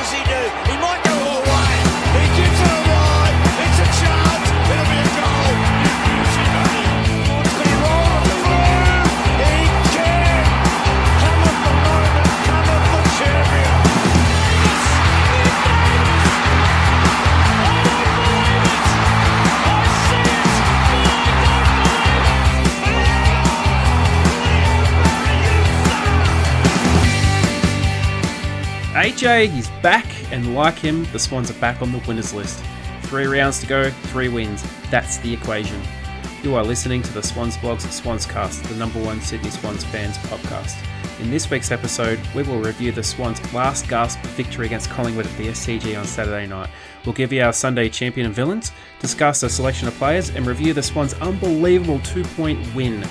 does he do? He might go all the way. He gives it a ride. It's a chance. It'll be a goal. You beauty, buddy. It's going to roll on the floor. He can. Come at the moment. Come at the champion. AJ is back, and like him, the Swans are back on the winners list. 3 rounds to go, 3 wins. That's the equation. You are listening to the Swans Blog's SwansCast, the #1 Sydney Swans fans podcast. In this week's episode, we will review the Swans' last gasp victory against Collingwood at the SCG on Saturday night. We'll give you our Sunday champion and villains, discuss a selection of players, and review the Swans' unbelievable 2-point win.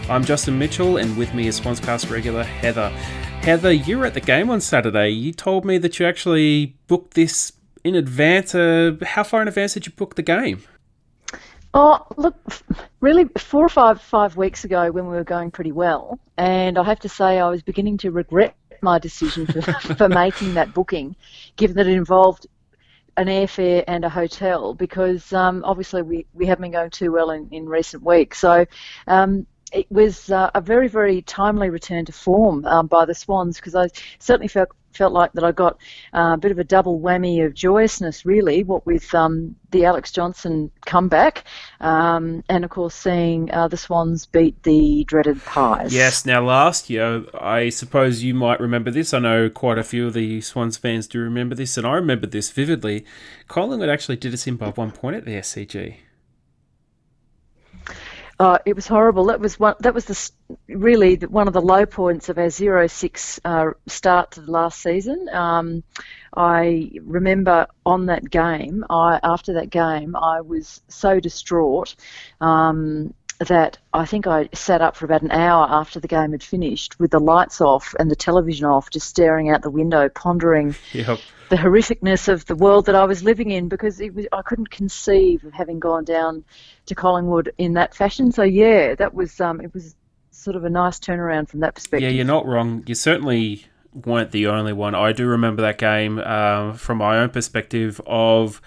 I'm Justin Mitchell, and with me is SwansCast regular Heather. Heather, you were at the game on Saturday. You told me that you actually booked this in advance. How far in advance did you book the game? Oh, look, really 4 or 5 weeks ago when we were going pretty well, and I have to say I was beginning to regret my decision for making that booking, given that it involved an airfare and a hotel, because obviously we haven't been going too well in recent weeks. So it was a very, very timely return to form by the Swans, because I certainly felt like that I got a bit of a double whammy of joyousness, really, what with the Alex Johnson comeback and, of course, seeing the Swans beat the dreaded Pies. Yes, now last year, I suppose you might remember this. I know quite a few of the Swans fans do remember this, and I remember this vividly. Collingwood actually did us in by 1 point at the SCG. It was horrible. That was one of the low points of our 0-6 start to the last season. I remember on that game, after that game, I was so distraught that I think I sat up for about an hour after the game had finished with the lights off and the television off, just staring out the window, pondering the horrificness of the world that I was living in, because I couldn't conceive of having gone down to Collingwood in that fashion. So yeah, that was it was sort of a nice turnaround from that perspective. Yeah, you're not wrong. You certainly weren't the only one. I do remember that game from my own perspective of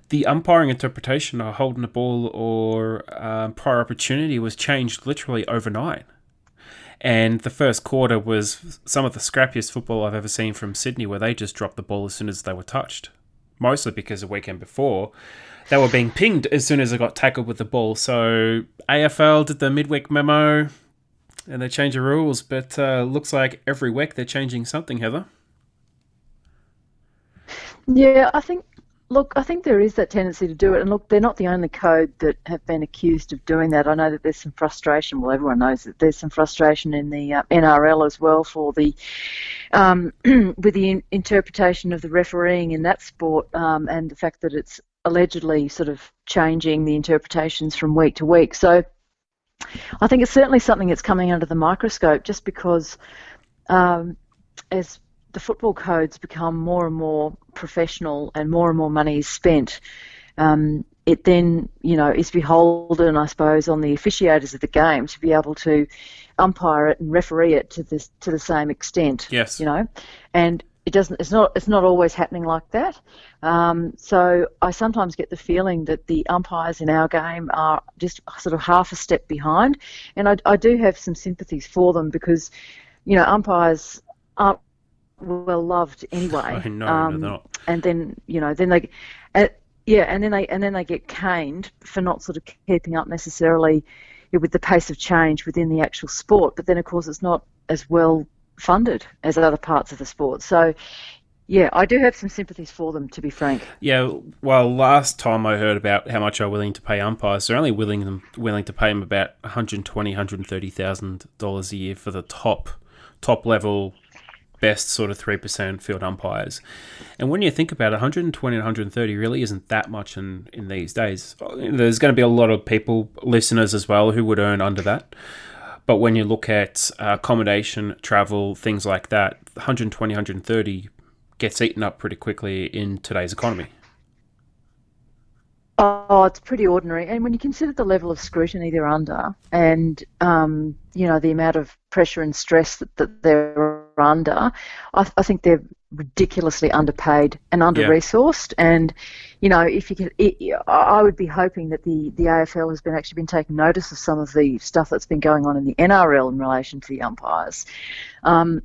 the umpiring interpretation of holding the ball or prior opportunity was changed literally overnight. And the first quarter was some of the scrappiest football I've ever seen from Sydney, where they just dropped the ball as soon as they were touched. Mostly because the weekend before, they were being pinged as soon as they got tackled with the ball. So AFL did the midweek memo and they changed the rules, but looks like every week they're changing something, Heather. Yeah, I think there is that tendency to do it. And look, they're not the only code that have been accused of doing that. I know that there's some frustration. Well, everyone knows that there's some frustration in the NRL as well for the with the interpretation of the refereeing in that sport, and the fact that it's allegedly sort of changing the interpretations from week to week. So I think it's certainly something that's coming under the microscope, just because as the football codes become more and more professional and more money is spent, it then, is beholden, I suppose, on the officiators of the game to be able to umpire it and referee it to the same extent. Yes. And it's not always happening like that. So I sometimes get the feeling that the umpires in our game are just sort of half a step behind, and I do have some sympathies for them, because umpires aren't well loved anyway. No, they're not. And then they get caned for not sort of keeping up necessarily with the pace of change within the actual sport. But then, of course, it's not as well funded as other parts of the sport. So, yeah, I do have some sympathies for them, to be frank. Yeah, well, last time I heard about how much they're willing to pay umpires, they're only willing to pay them about $120,000, $130,000 a year for the top level, best sort of 3% field umpires. And when you think about it, 120 and 130 really isn't that much in these days. There's going to be a lot of listeners as well, who would earn under that. But when you look at accommodation, travel, things like that, 120, 130 gets eaten up pretty quickly in today's economy. Oh, it's pretty ordinary. And when you consider the level of scrutiny they're under and, the amount of pressure and stress that they're under, I think they're ridiculously underpaid and under-resourced. And, if you could, I would be hoping that the AFL has actually been taking notice of some of the stuff that's been going on in the NRL in relation to the umpires, and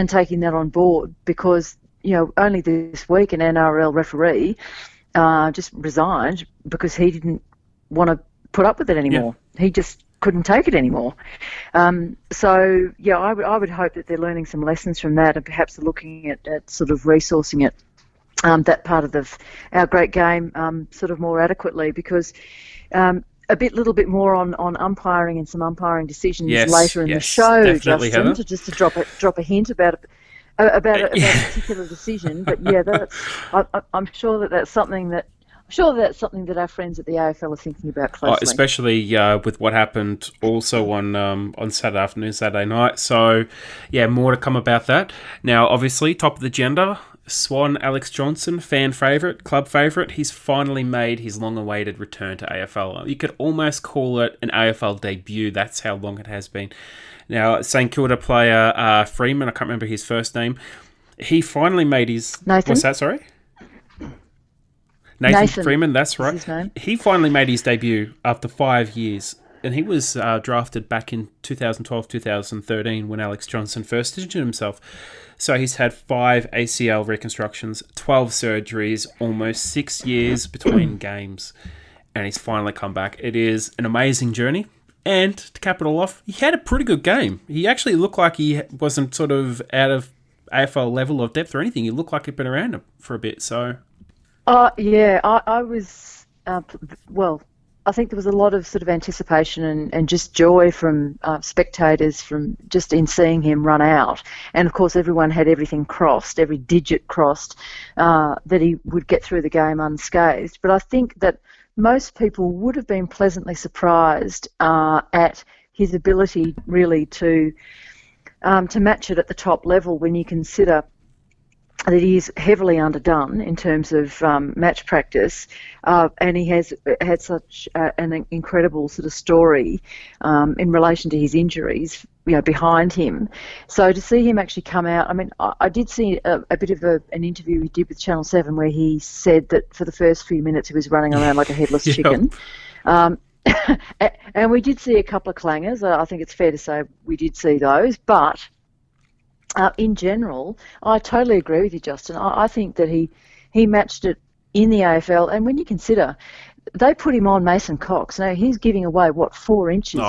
taking that on board, because, only this week an NRL referee just resigned because he didn't want to put up with it anymore. Yeah. He just couldn't take it anymore. I would hope that they're learning some lessons from that, and perhaps looking at sort of resourcing it, that part of our great game, sort of more adequately, because little bit more on umpiring and some umpiring decisions later in the show, Justin, to drop a hint about a particular decision. But I'm sure that's something that our friends at the AFL are thinking about closely. Especially with what happened also on Saturday afternoon, Saturday night. So, more to come about that. Now, obviously, top of the agenda, Swan Alex Johnson, fan favourite, club favourite. He's finally made his long-awaited return to AFL. You could almost call it an AFL debut. That's how long it has been. Now, St Kilda player Freeman, I can't remember his first name, he finally made his... Nathan? What's that, sorry? Nathan Freeman, that's right. His name. He finally made his debut after 5 years, and he was drafted back in 2012-2013 when Alex Johnson first injured himself. So he's had 5 ACL reconstructions, 12 surgeries, almost 6 years between games, and he's finally come back. It is an amazing journey, and to cap it all off, he had a pretty good game. He actually looked like he wasn't sort of out of AFL level of depth or anything. He looked like he'd been around for a bit, so... I was, I think there was a lot of sort of anticipation and just joy from spectators from just in seeing him run out. And of course, everyone had everything crossed, every digit crossed, that he would get through the game unscathed. But I think that most people would have been pleasantly surprised at his ability really to match it at the top level when you consider that he is heavily underdone in terms of match practice, and he has had such an incredible sort of story in relation to his injuries, behind him. So to see him actually come out, I mean, I did see a bit of an interview he did with Channel 7 where he said that for the first few minutes he was running around like a headless chicken. And we did see a couple of clangers. I think it's fair to say we did see those, but... in general, I totally agree with you, Justin. I think that he matched it in the AFL, and when you consider they put him on Mason Cox, now he's giving away 4 inches,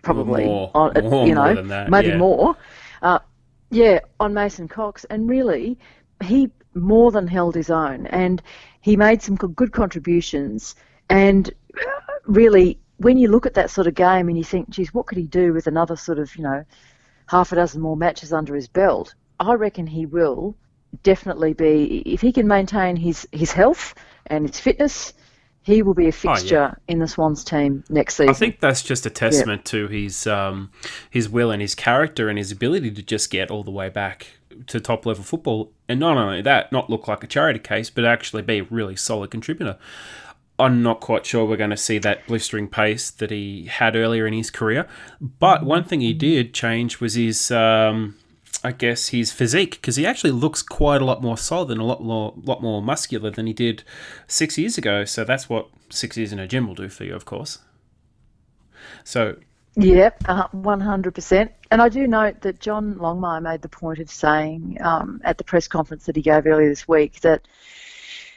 probably more than that, maybe more. On Mason Cox, and really he more than held his own, and he made some good contributions. And really, when you look at that sort of game and you think, geez, what could he do with another sort of half a dozen more matches under his belt, I reckon he will definitely be, if he can maintain his health and his fitness, he will be a fixture in the Swans team next season. I think that's just a testament to his will and his character and his ability to just get all the way back to top level football, and not only that, not look like a charity case, but actually be a really solid contributor. I'm not quite sure we're going to see that blistering pace that he had earlier in his career. But one thing he did change was his, his physique, because he actually looks quite a lot more solid and a lot more muscular than he did 6 years ago. So that's what 6 years in a gym will do for you, of course. So... Yep, 100%. And I do note that John Longmire made the point of saying at the press conference that he gave earlier this week that,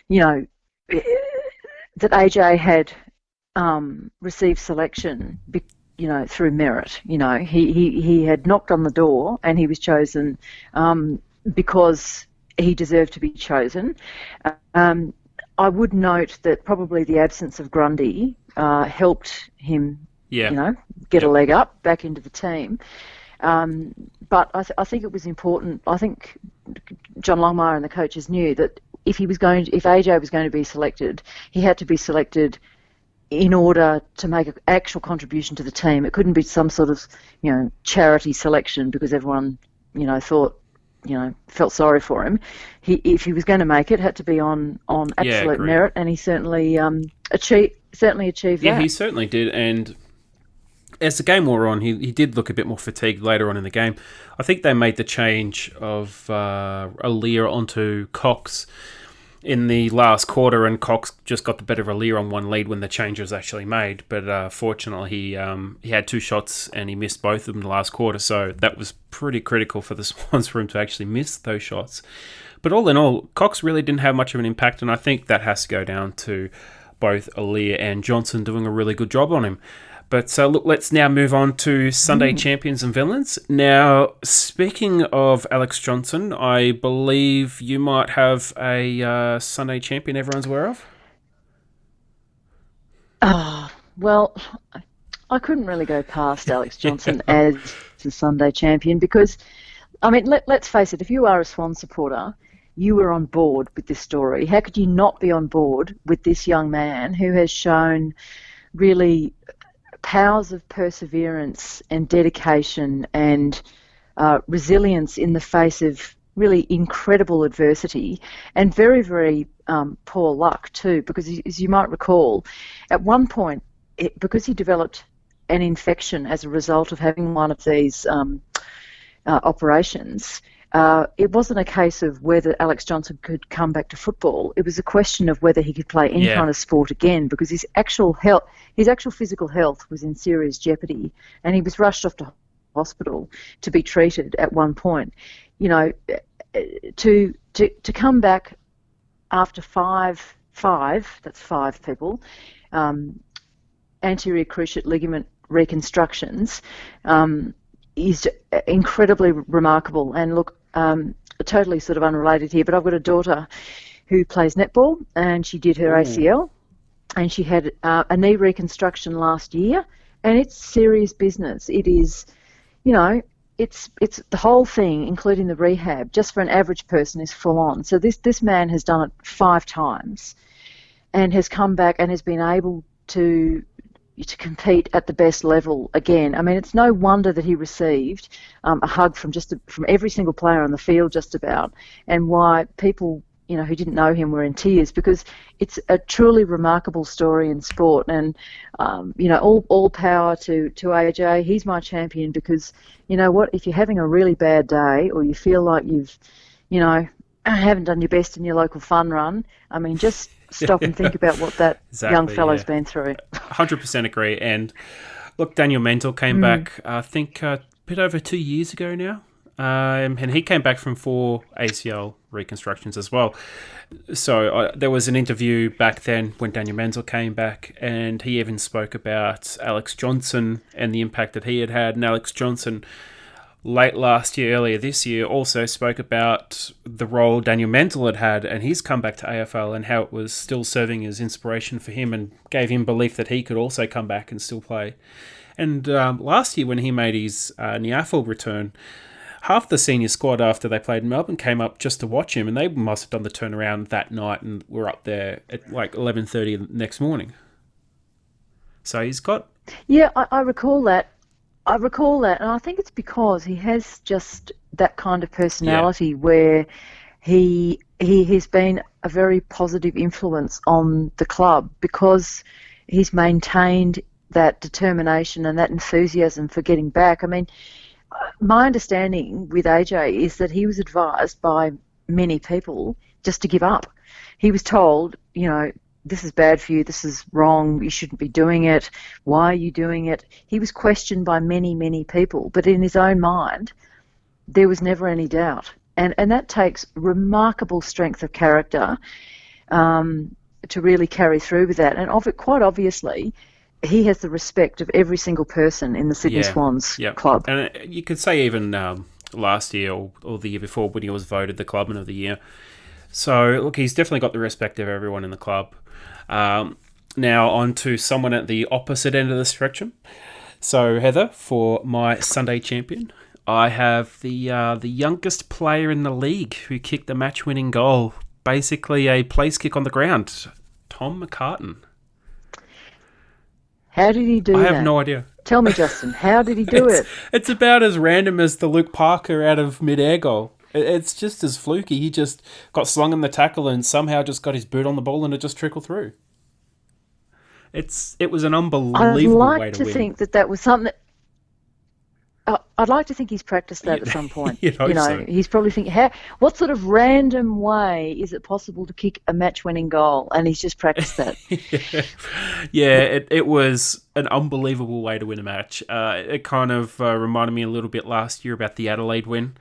that AJ had received selection, through merit. He had knocked on the door and he was chosen because he deserved to be chosen. I would note that probably the absence of Grundy helped him, get a leg up back into the team. But I think it was important. I think John Longmire and the coaches knew that if AJ was going to be selected, he had to be selected in order to make an actual contribution to the team. It couldn't be some sort of, charity selection because everyone, felt sorry for him. If he was going to make it, had to be on absolute merit, and he certainly achieved that. Yeah, he certainly did, and as the game wore on, he did look a bit more fatigued later on in the game. I think they made the change of Aaliyah onto Cox in the last quarter, and Cox just got the better of Aaliyah on one lead when the change was actually made. But fortunately, he had 2 shots and he missed both of them in the last quarter, so that was pretty critical for the Swans for him to actually miss those shots. But all in all, Cox really didn't have much of an impact, and I think that has to go down to both Aaliyah and Johnson doing a really good job on him. But look, let's now move on to Sunday champions and villains. Now, speaking of Alex Johnson, I believe you might have a Sunday champion everyone's aware of? Well, I couldn't really go past Alex Johnson as the Sunday champion because, I mean, let's face it, if you are a Swan supporter, you were on board with this story. How could you not be on board with this young man who has shown really powers of perseverance and dedication and resilience in the face of really incredible adversity and very, very poor luck too, because as you might recall, at one point, because he developed an infection as a result of having one of these operations, it wasn't a case of whether Alex Johnson could come back to football. It was a question of whether he could play any kind of sport again, because his actual physical health was in serious jeopardy, and he was rushed off to hospital to be treated at one point. You know, to come back after five, that's 5 people, anterior cruciate ligament reconstructions, is incredibly remarkable. And look, totally sort of unrelated here, but I've got a daughter who plays netball, and she did her ACL, and she had a knee reconstruction last year, and it's serious business. It is, you know, it's the whole thing, including the rehab, just for an average person is full on. So this man has done it 5 times and has come back and has been able to compete at the best level again. I mean, it's no wonder that he received a hug from every single player on the field just about, and why people, you know, who didn't know him were in tears, because it's a truly remarkable story in sport. And you know, all power to AJ. He's my champion because, you know what, if you're having a really bad day or you feel like you've, you know, haven't done your best in your local fun run, I mean, just stop and think about what that young fellow's been through. 100% agree. And look, Daniel Mental came back, I think, a bit over 2 years ago now. And he came back from 4 ACL reconstructions as well. So there was an interview back then when Daniel Menzel came back, and he even spoke about Alex Johnson and the impact that he had had. And Alex Johnson, late last year, earlier this year, also spoke about the role Daniel Mental had had and his comeback to AFL, and how it was still serving as inspiration for him and gave him belief that he could also come back and still play. And last year when he made his NIAFL return, half the senior squad after they played in Melbourne came up just to watch him, and they must have done the turnaround that night and were up there at like 11:30 the next morning. So he's got... Yeah, I recall that. And I think it's because he has just that kind of personality where he has been a very positive influence on the club, because he's maintained that determination and that enthusiasm for getting back. I mean, my understanding with AJ is that he was advised by many people just to give up. He was told, you know, this is bad for you, this is wrong, you shouldn't be doing it, why are you doing it? He was questioned by many, many people, but in his own mind, there was never any doubt. And that takes remarkable strength of character to really carry through with that. And quite obviously, he has the respect of every single person in the Sydney Swans club. And you could say even last year or the year before when he was voted the Clubman of the Year. So, look, he's definitely got the respect of everyone in the club. Now on to someone at the opposite end of the spectrum. So, Heather, for my Sunday champion, I have the youngest player in the league who kicked the match-winning goal. Basically a place kick on the ground. Tom McCartan. How did he do that? I have no idea. Tell me, Justin, how did he do it? It's about as random as the Luke Parker out of mid-air goal. It's just as fluky. He just got slung in the tackle and somehow just got his boot on the ball and it just trickled through. It was an I'd unbelievable way like to to win. think that was something. I'd like to think he's practiced that at some point. You'd hope so. He's probably thinking, what sort of random way is it possible to kick a match-winning goal? And he's just practiced that. It was an unbelievable way to win a match. It kind of reminded me a little bit last year about the Adelaide win,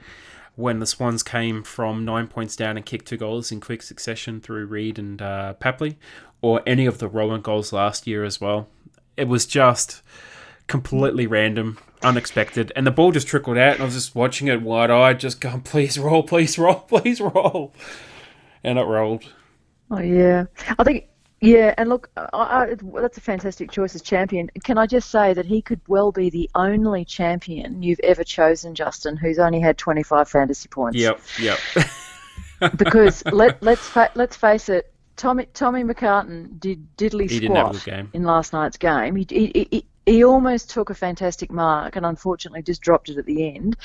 when the Swans came from 9 points down and kicked 2 goals in quick succession through Reid and Papley, or any of the Rowan goals last year as well. It was just completely random, unexpected, and the ball just trickled out, and I was just watching it wide-eyed, just going, please roll, please roll, please roll. And it rolled. Oh, yeah. I think, yeah, and look, that's a fantastic choice as champion. Can I just say that he could well be the only champion you've ever chosen, Justin, who's only had 25 fantasy points. Yep. Because let's face it, Tommy McCartan did diddly He didn't have a squat good game. in last night's game. He almost took a fantastic mark and unfortunately just dropped it at the end.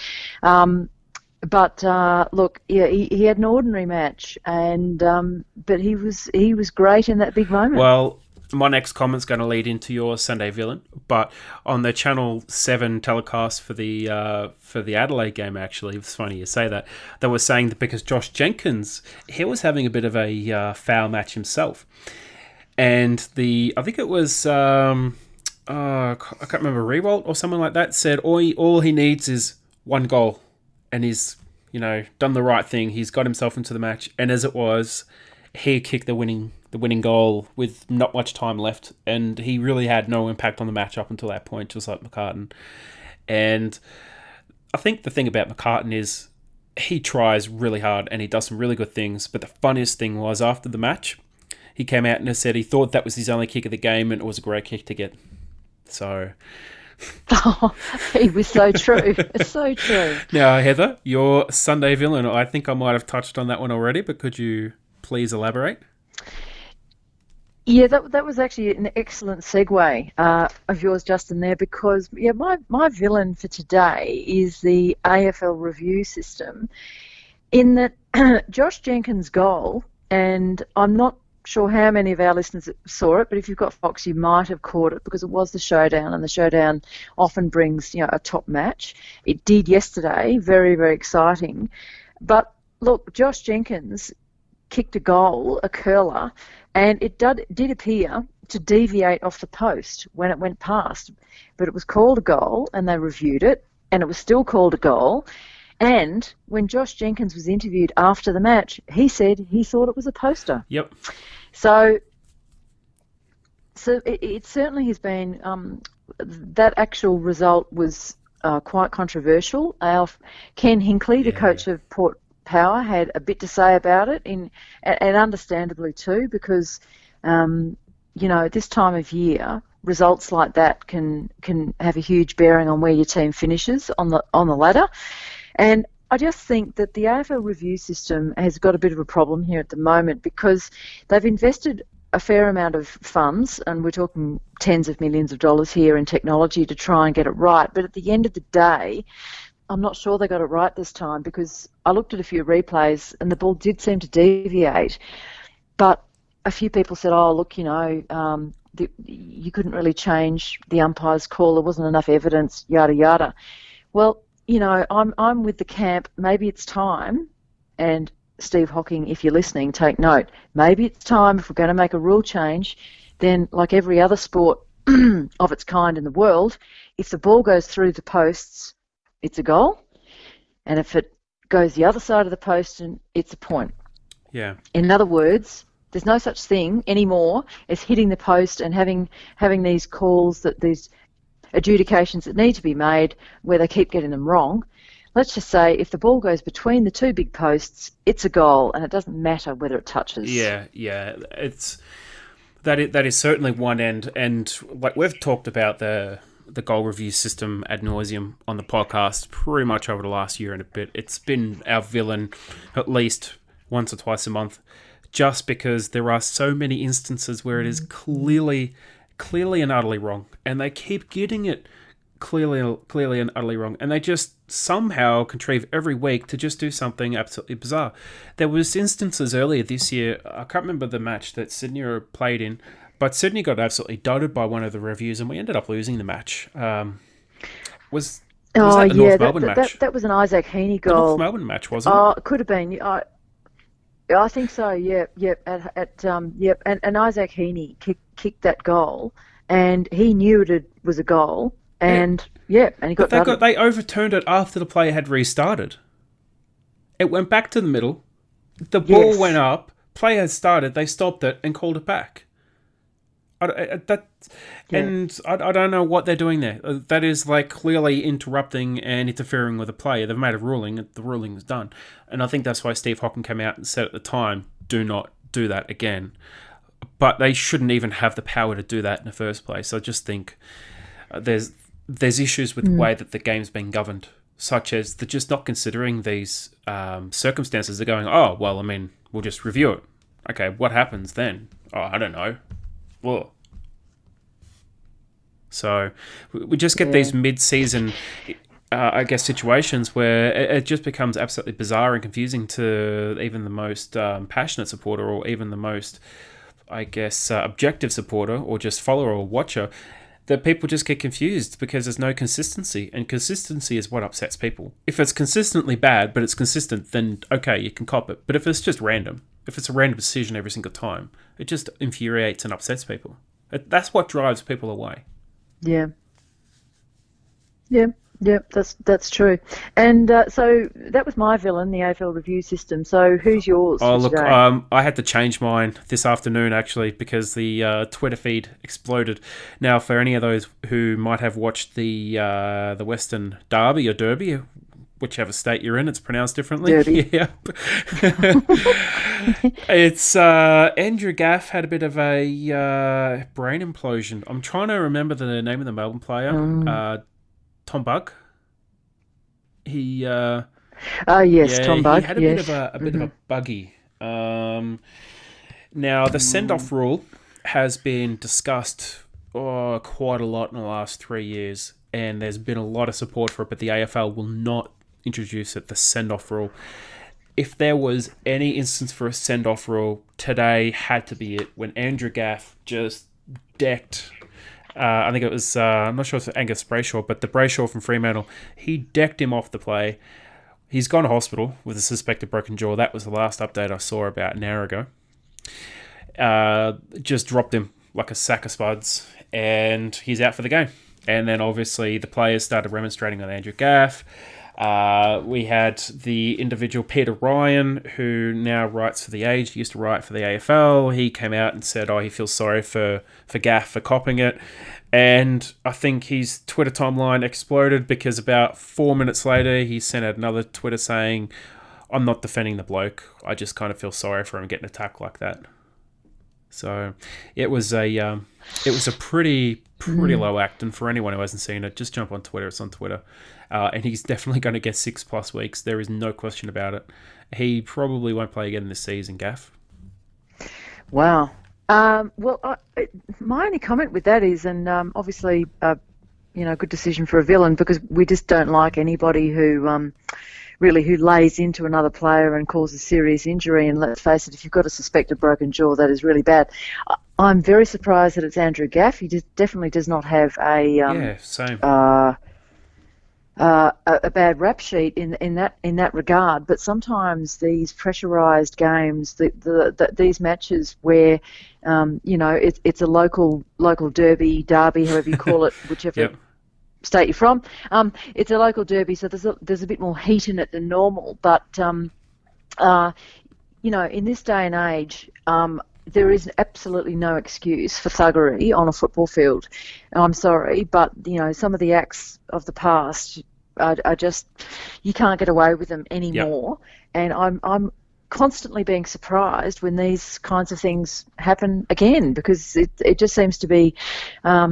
But look, yeah, he had an ordinary match, and but he was great in that big moment. Well, my next comment's going to lead into your Sunday villain, but on the Channel 7 telecast for the Adelaide game, actually, it's funny you say that, they were saying that because Josh Jenkins, he was having a bit of a foul match himself, and I think it was I can't remember, Rewalt or someone like that said all he needs is one goal, and he's done the right thing. He's got himself into the match, and as it was, he kicked the winning goal with not much time left, and he really had no impact on the match up until that point, just like McCartan. And I think the thing about McCartan is he tries really hard and he does some really good things, but the funniest thing was after the match, he came out and said he thought that was his only kick of the game, and it was a great kick to get. So... Oh, he was so true. It's so true. Now, Heather, your Sunday villain, I think I might have touched on that one already, but could you please elaborate? Yeah, that was actually an excellent segue of yours, Justin, there, because my villain for today is the AFL review system, in that Josh Jenkins' goal, and I'm not sure how many of our listeners saw it, but if you've got Fox, you might have caught it because it was the showdown, and the showdown often brings a top match. It did yesterday, very, very exciting. But look, Josh Jenkins kicked a goal, a curler, and it did appear to deviate off the post when it went past, but it was called a goal, and they reviewed it, and it was still called a goal. And when Josh Jenkins was interviewed after the match, he said he thought it was a poster. Yep. So it certainly has been, that actual result was quite controversial. Ken Hinkley, the coach of Port Power, had a bit to say about it, and understandably too, because, at this time of year, results like that can have a huge bearing on where your team finishes on the ladder. And I just think that the AFL review system has got a bit of a problem here at the moment, because they've invested a fair amount of funds, and we're talking tens of millions of dollars here in technology to try and get it right. But at the end of the day, I'm not sure they got it right this time, because I looked at a few replays and the ball did seem to deviate. But a few people said, oh, look, you couldn't really change the umpire's call. There wasn't enough evidence, yada, yada. Well, I'm with the camp. Maybe it's time, and Steve Hocking, if you're listening, take note. Maybe it's time, if we're going to make a rule change, then like every other sport of its kind in the world, if the ball goes through the posts, it's a goal, and if it goes the other side of the post, it's a point. Yeah. In other words, there's no such thing anymore as hitting the post and having these calls, these adjudications that need to be made where they keep getting them wrong. Let's just say if the ball goes between the two big posts, it's a goal, and it doesn't matter whether it touches. Yeah. That is certainly one end, and like we've talked about the goal review system ad nauseum on the podcast pretty much over the last year and a bit. It's been our villain at least once or twice a month, just because there are so many instances where it is clearly and utterly wrong, and they keep getting it clearly and utterly wrong, and they just somehow contrive every week to just do something absolutely bizarre. There was instances earlier this year, I can't remember the match that Sydney played in, But Sydney got absolutely dotted by one of the reviews, and we ended up losing the match. Was that the North Melbourne match? That was an Isaac Heaney The North goal. Melbourne match, wasn't it? Oh, it could have been. I think so. Yep. And Isaac Heaney kicked that goal, and he knew it was a goal, and and he got. They overturned it after the play had restarted. It went back to the middle. The ball went up. Play had started. They stopped it and called it back. I don't know what they're doing there. That is like clearly interrupting and interfering with the play. They've made a ruling. The ruling is done. And I think that's why Steve Hocken came out and said at the time, do not do that again. But they shouldn't even have the power to do that in the first place. I just think there's issues with the way that the game's been governed, such as they're just not considering these circumstances. They're going, oh, well, I mean, we'll just review it. Okay, what happens then? Oh, I don't know. Well, so we just get these mid-season, I guess, situations where it just becomes absolutely bizarre and confusing to even the most passionate supporter or even the most, I guess, objective supporter or just follower or watcher, that people just get confused because there's no consistency, and consistency is what upsets people. If it's consistently bad, but it's consistent, then okay, you can cop it. But if it's just random, if it's a random decision every single time, it just infuriates and upsets people. That's what drives people away. Yeah, that's true. And so that was my villain, the AFL review system. So who's yours? Oh, look, today? I had to change mine this afternoon, actually, because the Twitter feed exploded. Now, for any of those who might have watched the Western Derby or Derby, whichever state you're in, it's pronounced differently. Derby. Yeah. It's Andrew Gaff had a bit of a brain implosion. I'm trying to remember the name of the Melbourne player. Tom Bug. He. Tom Bug. He had a bit of a buggy. Now the send-off rule has been discussed quite a lot in the last 3 years, and there's been a lot of support for it. But the AFL will not introduce it. The send-off rule. If there was any instance for a send-off rule, today had to be it, when Andrew Gaff just decked. I think it was, I'm not sure if it's Angus Brayshaw, but the Brayshaw from Fremantle, he decked him off the play. He's gone to hospital with a suspected broken jaw. That was the last update I saw about an hour ago. Just dropped him like a sack of spuds, and he's out for the game. And then obviously the players started remonstrating on Andrew Gaff. We had the individual Peter Ryan, who now writes for The Age. He used to write for the AFL. He came out and said, he feels sorry for Gaff for copping it. And I think his Twitter timeline exploded because about 4 minutes later, he sent out another Twitter saying, I'm not defending the bloke. I just kind of feel sorry for him getting attacked like that. So it was a pretty low act. And for anyone who hasn't seen it, just jump on Twitter. It's on Twitter. And he's definitely going to get 6+ weeks. There is no question about it. He probably won't play again this season, Gaff. Wow. My only comment with that is, and obviously, good decision for a villain, because we just don't like anybody who who lays into another player and causes serious injury. And let's face it, if you've got a suspected broken jaw, that is really bad. I'm very surprised that it's Andrew Gaff. He definitely does not have a same. A bad rap sheet in that regard, but sometimes these pressurised games, these matches where it's a local derby, however you call it, whichever state you're from, it's a local derby, so there's a bit more heat in it than normal. But in this day and age, there is absolutely no excuse for thuggery on a football field. I'm sorry, but some of the acts of the past are just, you can't get away with them anymore. Yep. And I'm constantly being surprised when these kinds of things happen again, because it just seems to be, how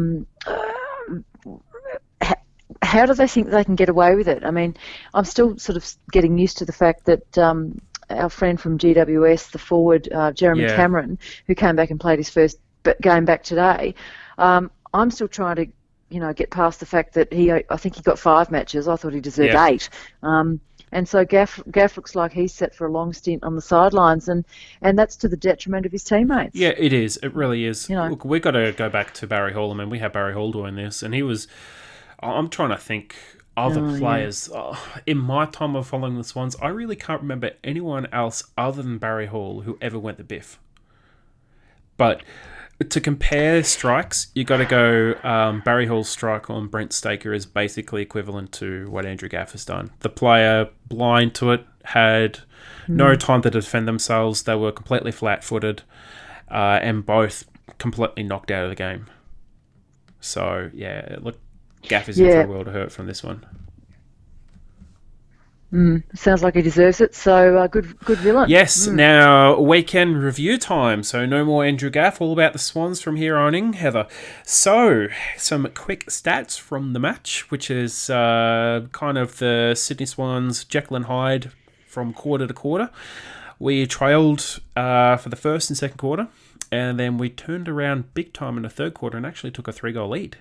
do they think they can get away with it? I mean, I'm still sort of getting used to the fact that our friend from GWS, the forward, Jeremy Cameron, who came back and played his first game back today, I'm still trying to get past the fact that I think he got 5 matches. I thought he deserved 8. And so Gaff looks like he's set for a long stint on the sidelines, and that's to the detriment of his teammates. Yeah, it is. It really is. You know. Look, we've got to go back to Barry Hall. I mean, we had Barry Hall doing this, and he was... I'm trying to think other players. Yeah. In my time of following the Swans, I really can't remember anyone else other than Barry Hall who ever went the biff. But to compare strikes, you got to go Barry Hall's strike on Brent Staker is basically equivalent to what Andrew Gaff has done. The player, blind to it, had no time to defend themselves. They were completely flat-footed and both completely knocked out of the game. So, yeah, look, Gaff is in for a world of hurt from this one. Sounds like he deserves it. So good villain. Yes. Now weekend review time. So no more Andrew Gaff. All about the Swans from here on in, Heather. So some quick stats from the match, which is kind of the Sydney Swans Jekyll and Hyde from quarter to quarter. We trailed for the first and second quarter, and then we turned around big time in the third quarter and actually took a 3-goal lead.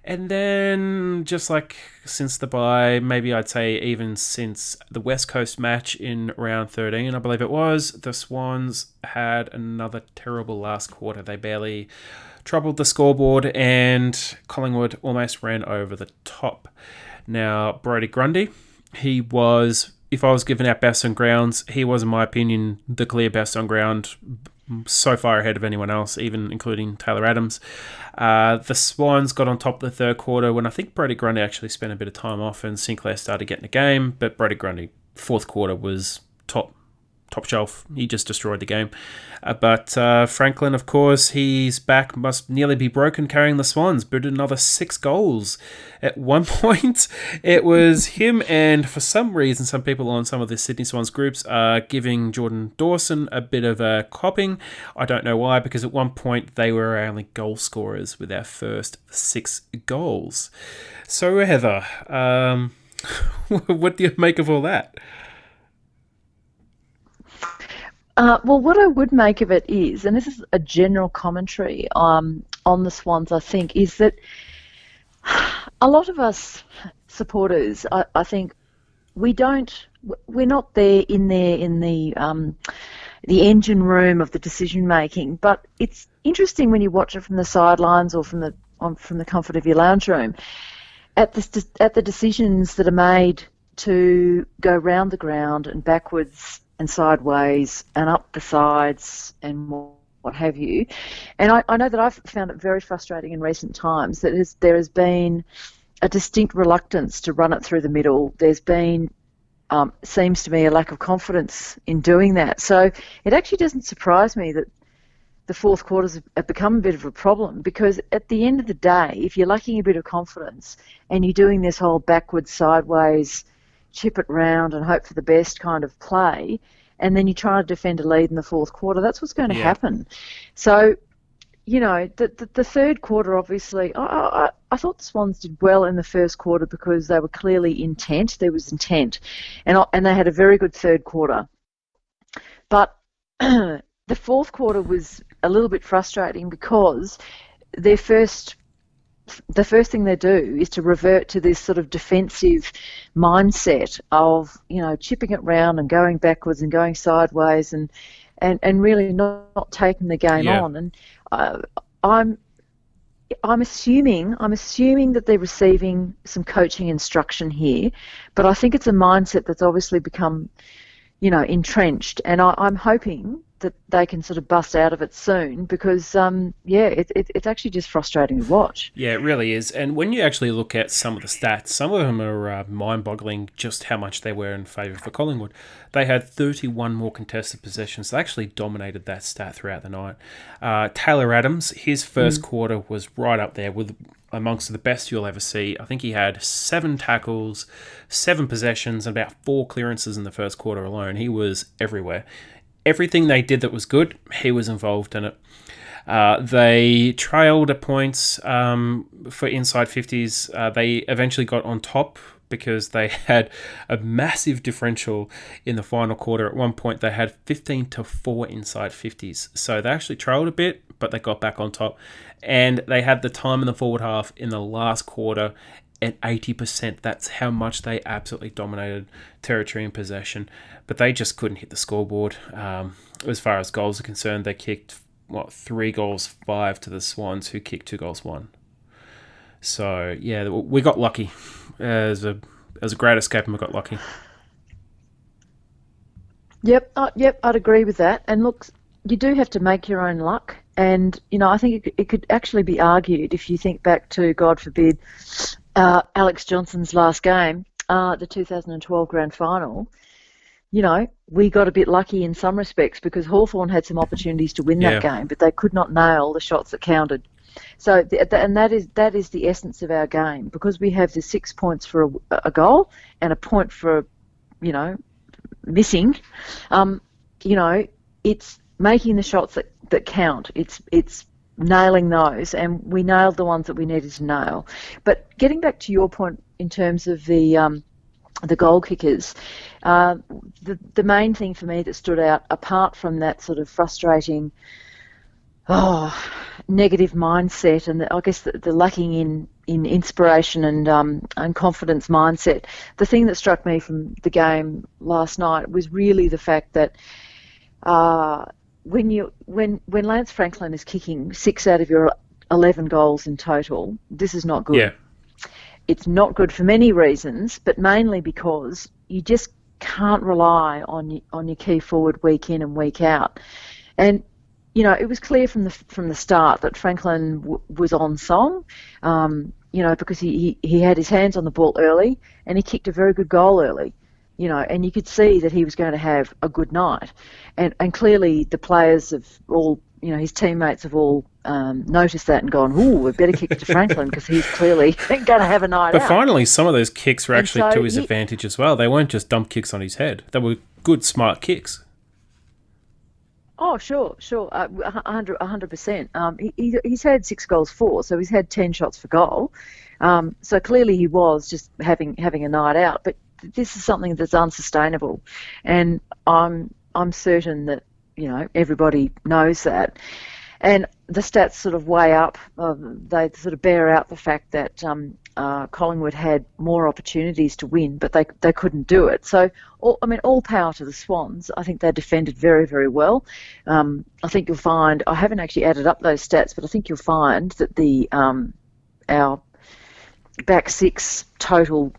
And then, just like since the bye, maybe I'd say even since the West Coast match in round 13, I believe it was, the Swans had another terrible last quarter. They barely troubled the scoreboard, and Collingwood almost ran over the top. Now, Brodie Grundy, he was, if I was giving out best on grounds, he was, in my opinion, the clear best on ground, so far ahead of anyone else, even including Taylor Adams. The Swans got on top of the third quarter when I think Brodie Grundy actually spent a bit of time off and Sinclair started getting a game, but Brodie Grundy, fourth quarter, was top shelf. He just destroyed the game. But Franklin, of course, he's back, must nearly be broken carrying the Swans, booted another 6 goals. At one point, it was him, and for some reason, some people on some of the Sydney Swans groups are giving Jordan Dawson a bit of a copping. I don't know why, because at one point, they were our only goal scorers with our first 6 goals. So, Heather, what do you make of all that? Well, what I would make of it is, and this is a general commentary on the Swans, I think, is that a lot of us supporters, I think, we're not there in the engine room of the decision making. But it's interesting when you watch it from the sidelines or from the comfort of your lounge room at the decisions that are made to go round the ground and backwards and sideways and up the sides and what have you. And I know that I've found it very frustrating in recent times that there has been a distinct reluctance to run it through the middle. There's been, seems to me, a lack of confidence in doing that. So it actually doesn't surprise me that the fourth quarters have become a bit of a problem, because at the end of the day, if you're lacking a bit of confidence and you're doing this whole backwards, sideways, chip it round and hope for the best kind of play, and then you try to defend a lead in the fourth quarter, that's what's going to happen. So, you know, the third quarter, obviously, I thought the Swans did well in the first quarter because they were clearly intent. There was intent. And they had a very good third quarter. But the fourth quarter was a little bit frustrating because the first thing they do is to revert to this sort of defensive mindset of, you know, chipping it round and going backwards and going sideways and really not taking the game on. And I'm assuming that they're receiving some coaching instruction here, but I think it's a mindset that's obviously become, you know, entrenched, and I'm hoping that they can sort of bust out of it soon, because it's actually just frustrating to watch. Yeah, it really is. And when you actually look at some of the stats, some of them are mind-boggling just how much they were in favour for Collingwood. They had 31 more contested possessions. They actually dominated that stat throughout the night. Taylor Adams, his first quarter was right up there with amongst the best you'll ever see. I think he had 7 tackles, 7 possessions, and about 4 clearances in the first quarter alone. He was everywhere. Everything they did that was good, he was involved in it. They trailed at points for inside 50s. They eventually got on top because they had a massive differential in the final quarter. At one point, they had 15-4 inside 50s. So they actually trailed a bit, but they got back on top. And they had the time in the forward half in the last quarter, at 80%. That's how much they absolutely dominated territory and possession. But they just couldn't hit the scoreboard. As far as goals are concerned, they kicked, 3 goals, 5 to the Swans, who kicked 2 goals, 1. So, yeah, we got lucky. As a great escape, and we got lucky. Yep, I'd agree with that. And look, you do have to make your own luck. And, I think it could actually be argued, if you think back to, God forbid, Alex Johnson's last game, the 2012 grand final, we got a bit lucky in some respects because Hawthorn had some opportunities to win that game, but they could not nail the shots that counted. So, and that is the essence of our game, because we have the 6 points for a goal and a point for, missing. It's making the shots that count. It's nailing those, and we nailed the ones that we needed to nail. But getting back to your point in terms of the goal kickers, the main thing for me that stood out, apart from that sort of frustrating, negative mindset, and I guess the lacking in inspiration and confidence mindset, the thing that struck me from the game last night was really the fact that when Lance Franklin is kicking 6 out of your 11 goals in total, this is not good. Yeah. It's not good for many reasons, but mainly because you just can't rely on your key forward week in and week out. And it was clear from the start that Franklin was on song, because he had his hands on the ball early and he kicked a very good goal early, and you could see that he was going to have a good night. And clearly the players have all, his teammates have all noticed that and gone, ooh, we better kick it to Franklin because he's clearly going to have a night out. But finally, some of those kicks were actually to his advantage as well. They weren't just dump kicks on his head. They were good, smart kicks. Oh, sure, 100%. He's had 6 goals, 4, so he's had 10 shots for goal. So clearly he was just having a night out. But this is something that's unsustainable, and I'm certain that everybody knows that. And the stats sort of weigh up. They sort of bear out the fact that Collingwood had more opportunities to win, but they couldn't do it. So, all power to the Swans. I think they defended very, very well. I think you'll find, I haven't actually added up those stats, but I think you'll find that our back 6 total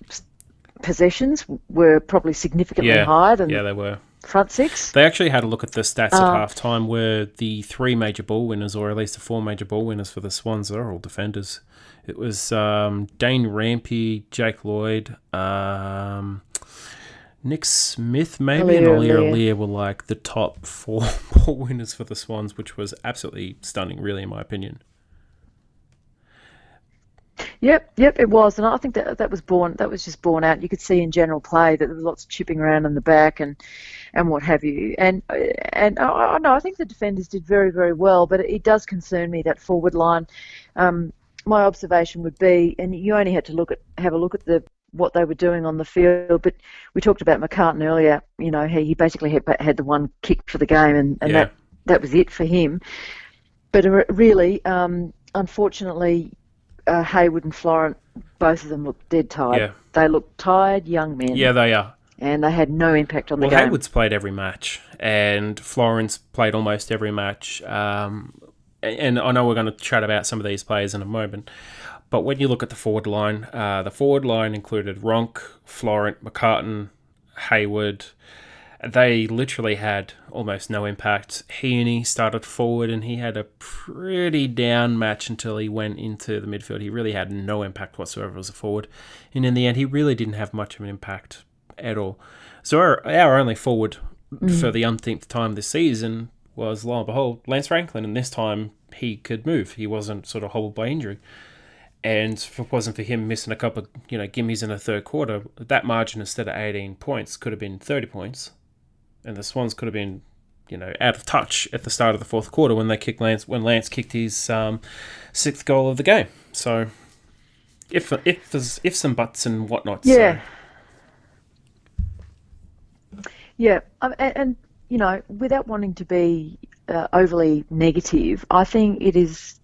possessions were probably significantly higher than they were. Front 6. They actually had a look at the stats at half-time where the 3 major ball winners, or at least the 4 major ball winners for the Swans, are all defenders. It was Dane Rampy, Jake Lloyd, Nick Smith maybe, and Aliir were like the top 4 ball winners for the Swans, which was absolutely stunning, really, in my opinion. Yep, it was, and I think that was just borne out. You could see in general play that there was lots of chipping around in the back and what have you. And I think the defenders did very, very well, but it does concern me, that forward line. My observation would be, and you only had to have a look at what they were doing on the field, but we talked about McCartan earlier. He basically had the one kick for the game, and that was it for him. But really, unfortunately, Hayward and Florent, both of them looked dead tired. Yeah. They look tired young men. Yeah, they are. And they had no impact on the game. Hayward's played every match, and Florent's played almost every match. And I know we're going to chat about some of these players in a moment, but when you look at the forward line included Ronk, Florent, McCartan, Hayward. They literally had almost no impact. Heaney started forward and he had a pretty down match until he went into the midfield. He really had no impact whatsoever as a forward. And in the end, he really didn't have much of an impact at all. So our only forward for the umpteenth time this season was, lo and behold, Lance Franklin. And this time he could move. He wasn't sort of hobbled by injury. And if it wasn't for him missing a couple of gimmies in the third quarter, that margin instead of 18 points could have been 30 points. And the Swans could have been, out of touch at the start of the fourth quarter when Lance kicked his 6th goal of the game. So, if there's ifs and buts and whatnot. Yeah. So. Yeah, and without wanting to be overly negative, I think it is.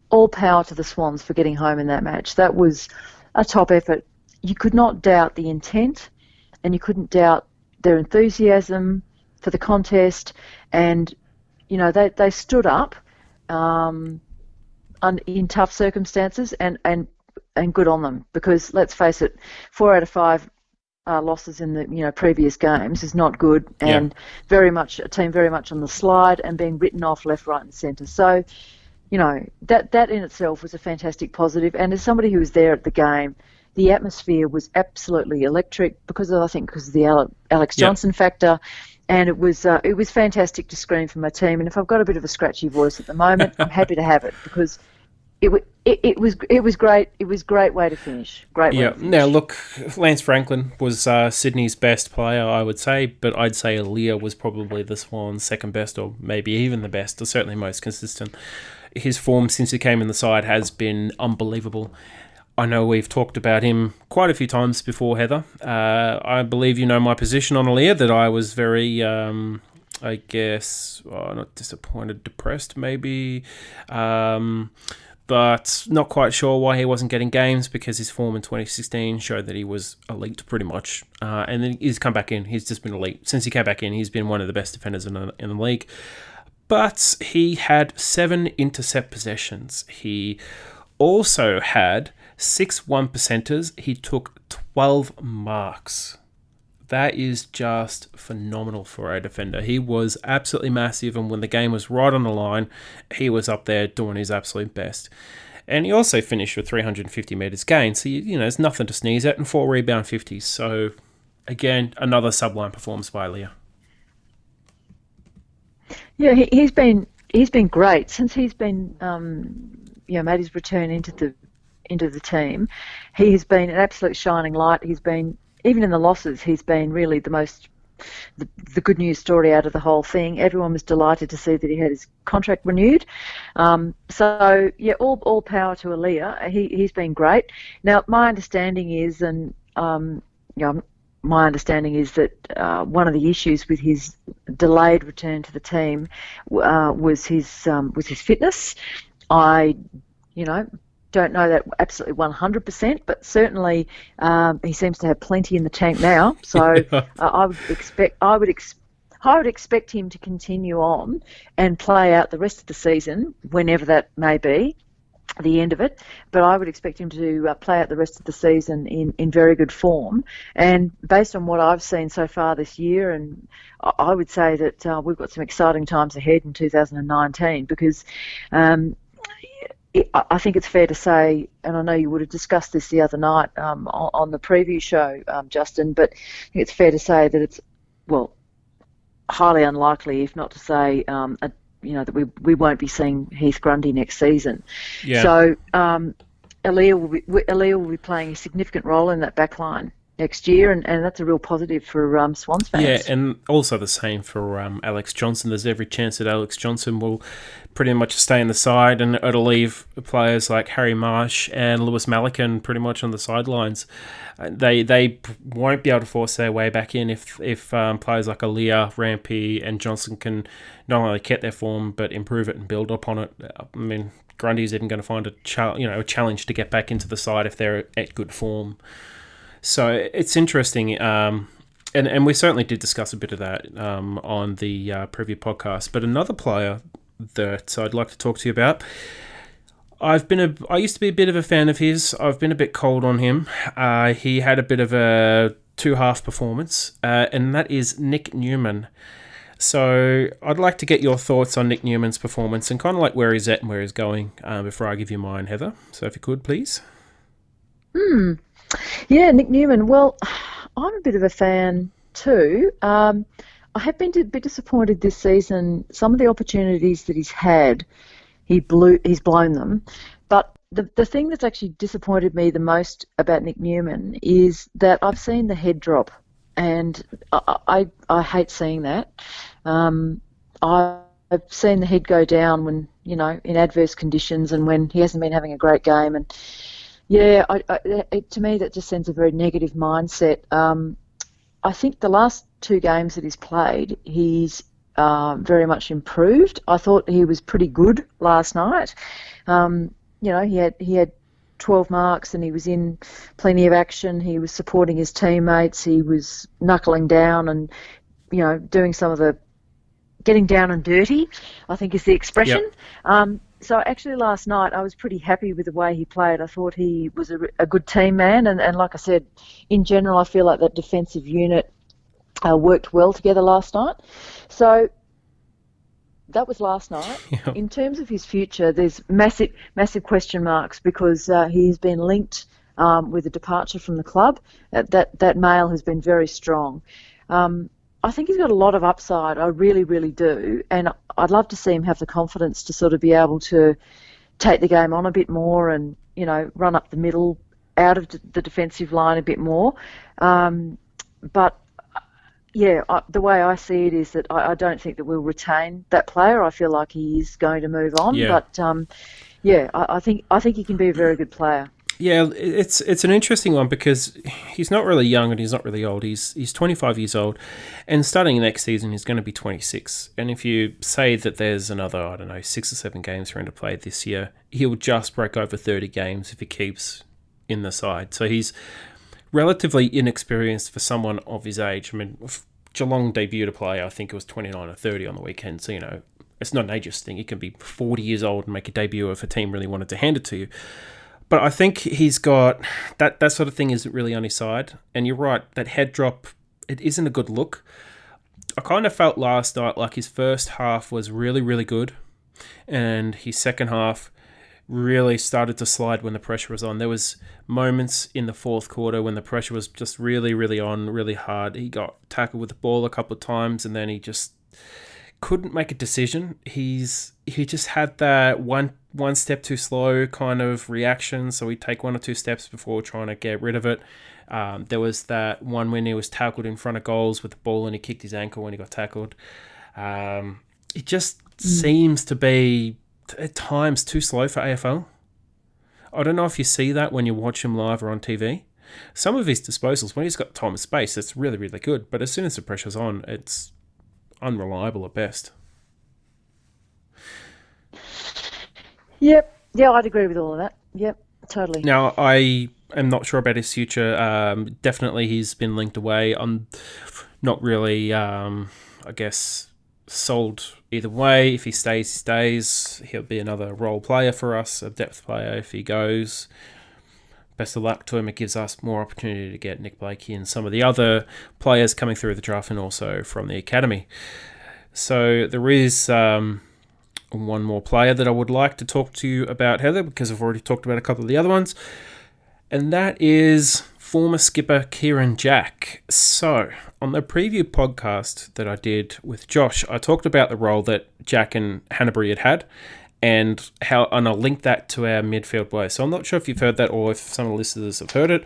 All power to the Swans for getting home in that match. That was a top effort. You could not doubt the intent, and you couldn't doubt their enthusiasm for the contest, and they stood up in tough circumstances, and good on them, because let's face it, 4 out of 5 losses in the previous games is not good, and very much a team very much on the slide and being written off left, right, and centre. So that in itself was a fantastic positive. And as somebody who was there at the game, the atmosphere was absolutely electric because of the Alex Johnson factor. And it was fantastic to scream for my team. And if I've got a bit of a scratchy voice at the moment, I'm happy to have it, because it was great. It was a great way to finish. Great way to finish. Now look, Lance Franklin was Sydney's best player, I would say, but I'd say Aaliyah was probably the Swans' second best, or maybe even the best, or certainly most consistent. His form since he came in the side has been unbelievable. I know we've talked about him quite a few times before, Heather. I believe you know my position on Aaliyah, that I was very, not disappointed, depressed maybe, but not quite sure why he wasn't getting games, because his form in 2016 showed that he was elite pretty much. And then he's come back in. He's just been elite. Since he came back in, he's been one of the best defenders in the league. But he had 7 intercept possessions. He also had 6 1%ers. He took 12 marks. That is just phenomenal for a defender. He was absolutely massive, and when the game was right on the line, he was up there doing his absolute best. And he also finished with 350 metres gained, so there's nothing to sneeze at, and 4 rebound 50s. So, again, another sublime performance by Leah. Yeah, he's been great since he's been made his return into the team. He has been an absolute shining light. He's been, even in the losses, he's been really the good news story out of the whole thing. Everyone was delighted to see that he had his contract renewed. So yeah, all power to Aaliyah. He's been great. Now my understanding is, that one of the issues with his delayed return to the team was his fitness. I don't know that absolutely 100%, but certainly he seems to have plenty in the tank now. So I would expect him to continue on and play out the rest of the season, whenever that may be, the end of it. But I would expect him to play out the rest of the season in very good form. And based on what I've seen so far this year, and I would say that we've got some exciting times ahead in 2019, because I think it's fair to say, and I know you would have discussed this the other night on the preview show, Justin, but I think it's fair to say that it's, highly unlikely, if not to say, that we won't be seeing Heath Grundy next season. Yeah. So Aaliyah will be playing a significant role in that back line next year, and that's a real positive for Swans fans. Yeah, and also the same for Alex Johnson. There's every chance that Alex Johnson will pretty much stay in the side, and it'll leave players like Harry Marsh and Lewis Malikan pretty much on the sidelines. They won't be able to force their way back in if players like Aaliyah, Rampy, and Johnson can not only get their form but improve it and build upon it. I mean, Grundy's even going to find a challenge to get back into the side if they're at good form. So it's interesting, and we certainly did discuss a bit of that on the preview podcast. But another player that I'd like to talk to you about, I used to be a bit of a fan of his. I've been a bit cold on him. He had a bit of a two-half performance, and that is Nick Newman. So I'd like to get your thoughts on Nick Newman's performance and kind of like where he's at and where he's going before I give you mine, Heather. So if you could, please. Yeah, Nick Newman. Well, I'm a bit of a fan too. I have been a bit disappointed this season. Some of the opportunities that he's had, he's blown them. But the thing that's actually disappointed me the most about Nick Newman is that I've seen the head drop, and I hate seeing that. I've seen the head go down when, in adverse conditions and when he hasn't been having a great game. And yeah, to me that just sends a very negative mindset. I think the last 2 games that he's played, he's very much improved. I thought he was pretty good last night. He had 12 marks and he was in plenty of action. He was supporting his teammates. He was knuckling down and, doing some of the getting down and dirty, I think is the expression. Yep. So actually last night I was pretty happy with the way he played. I thought he was a good team man. And like I said, in general, I feel like that defensive unit worked well together last night. So that was last night. Yep. In terms of his future, there's massive question marks because he's been linked with a departure from the club. That mail has been very strong. I think he's got a lot of upside. I really, really do. And I'd love to see him have the confidence to sort of be able to take the game on a bit more and, run up the middle out of the defensive line a bit more. But yeah, the way I see it is that I don't think that we'll retain that player. I feel like he is going to move on. Yeah. But I think he can be a very good player. Yeah, it's an interesting one because he's not really young and he's not really old. He's 25 years old, and starting next season he's going to be 26. And if you say that there's another, 6 or 7 games for him to play this year, he'll just break over 30 games if he keeps in the side. So he's relatively inexperienced for someone of his age. I mean, Geelong debuted to play, I think it was 29 or 30 on the weekend. So, it's not an ageist thing. He can be 40 years old and make a debut if a team really wanted to hand it to you. But I think he's got that sort of thing isn't really on his side. And you're right, that head drop, it isn't a good look. I kind of felt last night like his first half was really, really good. And his second half really started to slide when the pressure was on. There was moments in the fourth quarter when the pressure was just really, really on, really hard. He got tackled with the ball a couple of times and then he just couldn't make a decision. He just had that one step too slow kind of reaction, so he'd take 1 or 2 steps before trying to get rid of it. There was that one when he was tackled in front of goals with the ball and he kicked his ankle when he got tackled. It just seems to be at times too slow for AFL. I don't know if you see that when you watch him live or on TV. Some of his disposals, when he's got time and space, it's really, really good, but as soon as the pressure's on, it's unreliable at best. Yep. Yeah, I'd agree with all of that. Yep, totally. Now, I am not sure about his future. Definitely he's been linked away. I'm not really, sold either way. If he stays, he stays. He'll be another role player for us, a depth player if he goes. Best of luck to him. It gives us more opportunity to get Nick Blakey and some of the other players coming through the draft and also from the academy. So there is one more player that I would like to talk to you about, Heather, because I've already talked about a couple of the other ones, and that is former skipper Kieran Jack. So on the preview podcast that I did with Josh, I talked about the role that Jack and Hanbury had and I'll link that to our midfield boys. So I'm not sure if you've heard that or if some of the listeners have heard it,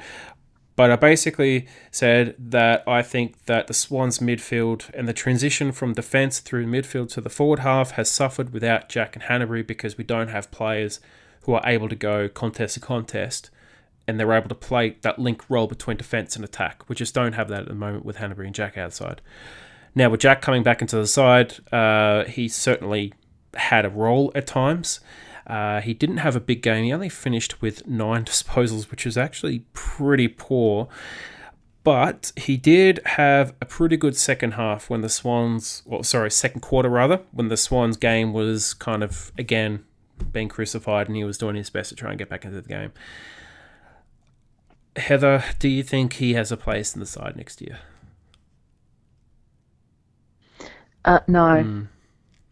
but I basically said that I think that the Swans midfield and the transition from defence through midfield to the forward half has suffered without Jack and Hanbury because we don't have players who are able to go contest to contest and they're able to play that link role between defence and attack. We just don't have that at the moment with Hanbury and Jack outside. Now, with Jack coming back into the side, he certainly had a role at times. He didn't have a big game. He only finished with 9 disposals, which is actually pretty poor. But he did have a pretty good second half when the second quarter rather, when the Swans game was kind of, again, being crucified and he was doing his best to try and get back into the game. Heather, do you think he has a place in the side next year? No.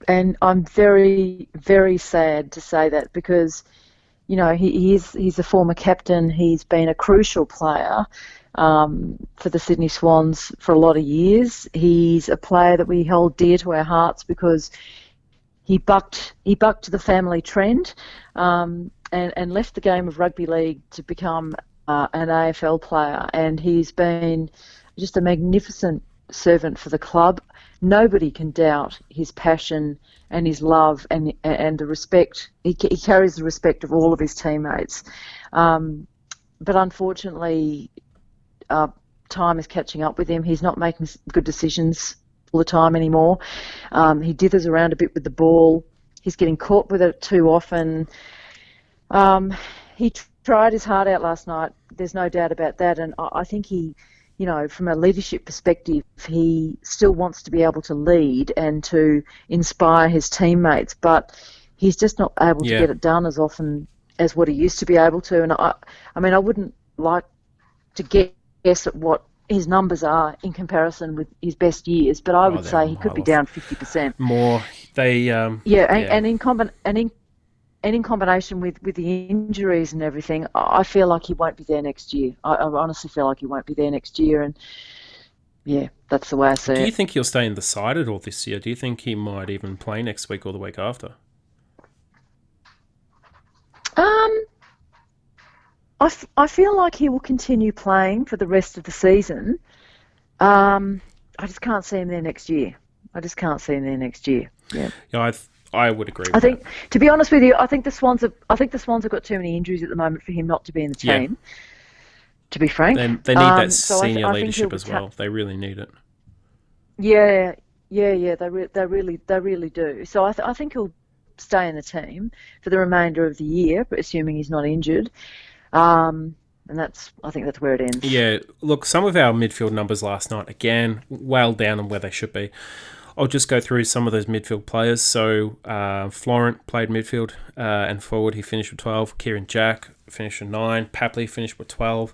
And I'm very, very sad to say that because, he's a former captain. He's been a crucial player for the Sydney Swans for a lot of years. He's a player that we hold dear to our hearts because he bucked the family trend and left the game of rugby league to become an AFL player. And he's been just a magnificent servant for the club. Nobody can doubt his passion and his love and the respect. He carries the respect of all of his teammates. But unfortunately, time is catching up with him. He's not making good decisions all the time anymore. He dithers around a bit with the ball. He's getting caught with it too often. He tried his heart out last night. There's no doubt about that. And I think he, from a leadership perspective, he still wants to be able to lead and to inspire his teammates. But he's just not able to get it done as often as what he used to be able to. And I wouldn't like to guess at what his numbers are in comparison with his best years, but I would say he could be down 50%. More. And in combination with the injuries and everything, I feel like he won't be there next year. I honestly feel like he won't be there next year, and that's the way I see it. Do you think he'll stay in the side at all this year? Do you think he might even play next week or the week after? I feel like he will continue playing for the rest of the season. I just can't see him there next year. Yeah. I would agree with I think, that. to be honest with you, I think the Swans have got too many injuries at the moment for him not to be in the team. To be frank, they need that senior leadership as well. They really need it. Yeah. They really do. So I think he'll stay in the team for the remainder of the year, but assuming he's not injured. And I think that's where it ends. Yeah, look, some of our midfield numbers last night, again, well down on where they should be. I'll just go through some of those midfield players. So, Florent played midfield and forward. He finished with 12. Kieran Jack finished with 9. Papley finished with 12.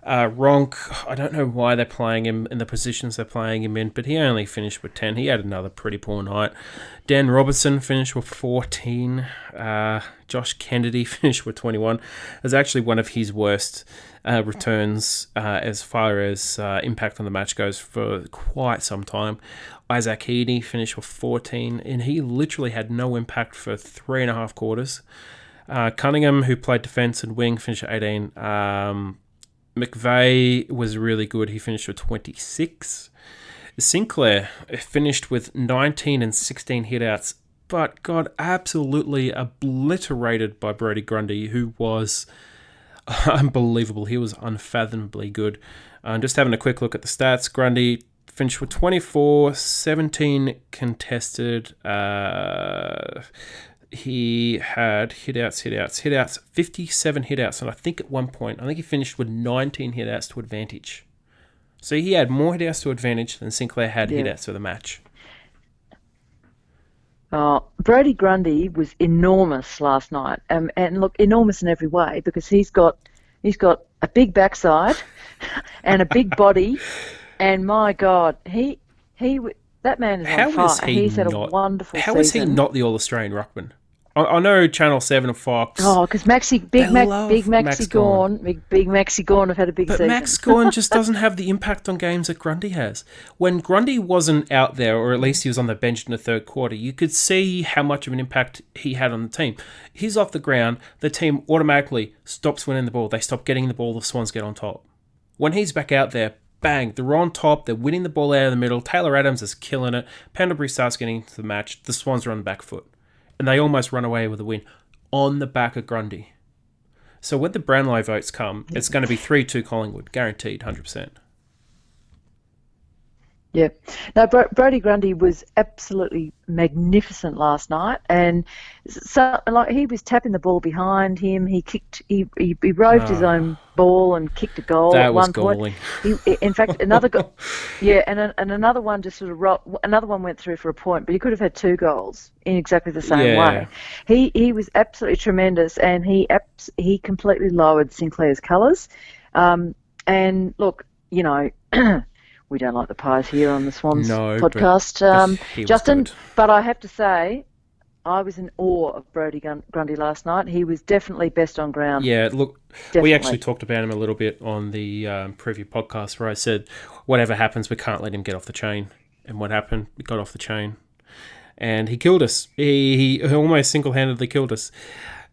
Ronk, I don't know why they're playing him in the positions they're playing him in, but he only finished with 10. He had another pretty poor night. Dan Robertson finished with 14. Josh Kennedy finished with 21. It was actually one of his worst returns as far as impact on the match goes for quite some time. Isaac Heaney finished with 14, and he literally had no impact for 3.5 quarters. Cunningham, who played defence and wing, finished at 18. McVeigh was really good. He finished with 26. Sinclair finished with 19 and 16 hitouts, but got absolutely obliterated by Brodie Grundy, who was unbelievable. He was unfathomably good. Just having a quick look at the stats, Grundy finished with 24, 17 contested. He had hitouts, 57 hitouts, and I think at one point, he finished with 19 hitouts to advantage. So he had more hitouts to advantage than Sinclair had hitouts for the match. Brodie Grundy was enormous last night, and look, enormous in every way, because he's got a big backside and a big body, and my God, that man is on fire. He's had a wonderful season. How is he not the All-Australian ruckman? I know Channel 7 and Fox. Oh, because Big Maxi Gawn have had a big season. But Max Gawn just doesn't have the impact on games that Grundy has. When Grundy wasn't out there, or at least he was on the bench in the third quarter, you could see how much of an impact he had on the team. He's off the ground, the team automatically stops winning the ball. They stop getting the ball, the Swans get on top. When he's back out there, bang, they're on top, they're winning the ball out of the middle, Taylor Adams is killing it, Pendlebury starts getting into the match, the Swans are on the back foot. And they almost run away with a win on the back of Grundy. So when the Brownlow votes come, it's going to be 3-2 Collingwood, guaranteed, 100%. Yeah. No, Brodie Grundy was absolutely magnificent last night, and so he was tapping the ball behind him. He kicked, he roved his own ball and kicked a goal at one point. In fact, another goal, and another one just sort of another one went through for a point, but he could have had 2 goals in exactly the same way. He was absolutely tremendous, and he completely lowered Sinclair's colours. And look, we don't like the pies here on the Swans podcast, Justin. But I have to say, I was in awe of Brodie Grundy last night. He was definitely best on ground. Yeah, look, we actually talked about him a little bit on the preview podcast where I said, whatever happens, we can't let him get off the chain. And what happened? He got off the chain. And he killed us. He almost single-handedly killed us.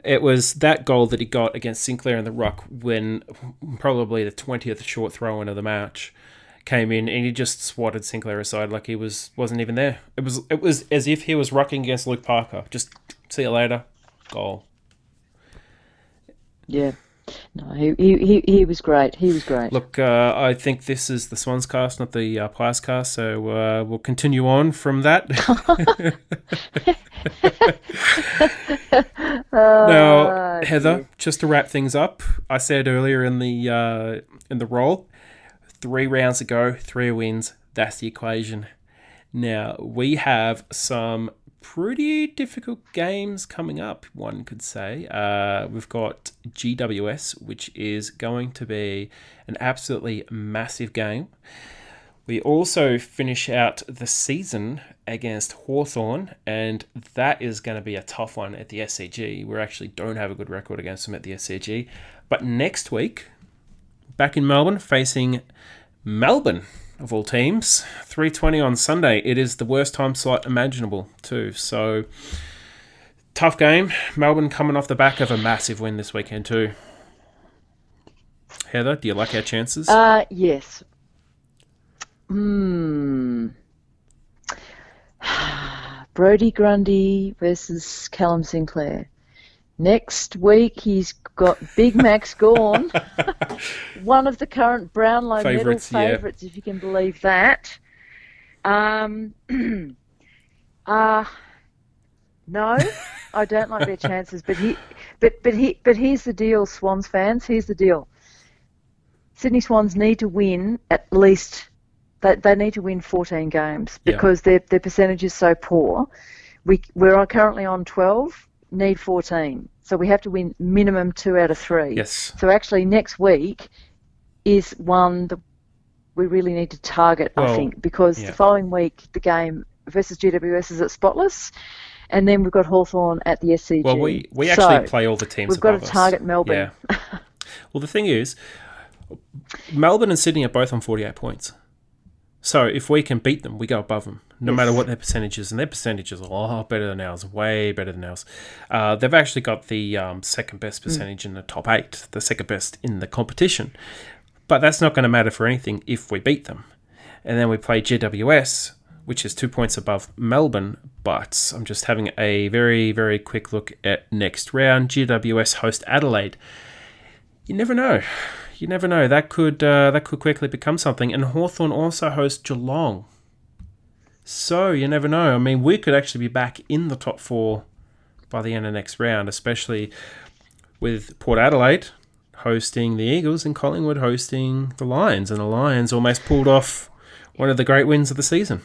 It was that goal that he got against Sinclair in the ruck when probably the 20th short throw-in of the match came in, and he just swatted Sinclair aside like he wasn't even there. It was as if he was rucking against Luke Parker. Just see you later, goal. Yeah, no, he was great. He was great. Look, I think this is the Swans cast, not the Pies cast. So we'll continue on from that. Now, Heather, dear. just to wrap things up, I said earlier in the roll, 3 rounds to go, 3 wins. That's the equation. Now, we have some pretty difficult games coming up, one could say. We've got GWS, which is going to be an absolutely massive game. We also finish out the season against Hawthorn, and that is going to be a tough one at the SCG. We actually don't have a good record against them at the SCG. But next week, back in Melbourne, facing Melbourne, of all teams, 3:20 on Sunday. It is the worst time slot imaginable, too. So, tough game. Melbourne coming off the back of a massive win this weekend, too. Heather, do you like our chances? Yes. Brodie Grundy versus Callum Sinclair. Next week, he's got Big Max Gorn, one of the current Brownlow medal favourites, if you can believe that. No, I don't like their chances, but here's the deal, Swans fans. Here's the deal. Sydney Swans need to win at least. They need to win 14 games because their percentage is so poor. We're currently on 12, need 14. So we have to win minimum 2 out of 3. Yes. So actually next week is one that we really need to target, I think, because the following week the game versus GWS is at Spotless, and then we've got Hawthorn at the SCG. Well, we actually play all the teams we've above got to target us. Melbourne. Yeah. Well, the thing is, Melbourne and Sydney are both on 48 points. So if we can beat them, we go above them, no matter what their percentage is. And their percentage is a lot better than ours, way better than ours. They've actually got the second best percentage in the top 8, the second best in the competition. But that's not going to matter for anything if we beat them. And then we play GWS, which is 2 points above Melbourne. But I'm just having a very, very quick look at next round. GWS host Adelaide. You never know. You never know. That could quickly become something. And Hawthorn also hosts Geelong. So you never know. I mean, we could actually be back in the top 4 by the end of next round, especially with Port Adelaide hosting the Eagles and Collingwood hosting the Lions. And the Lions almost pulled off one of the great wins of the season.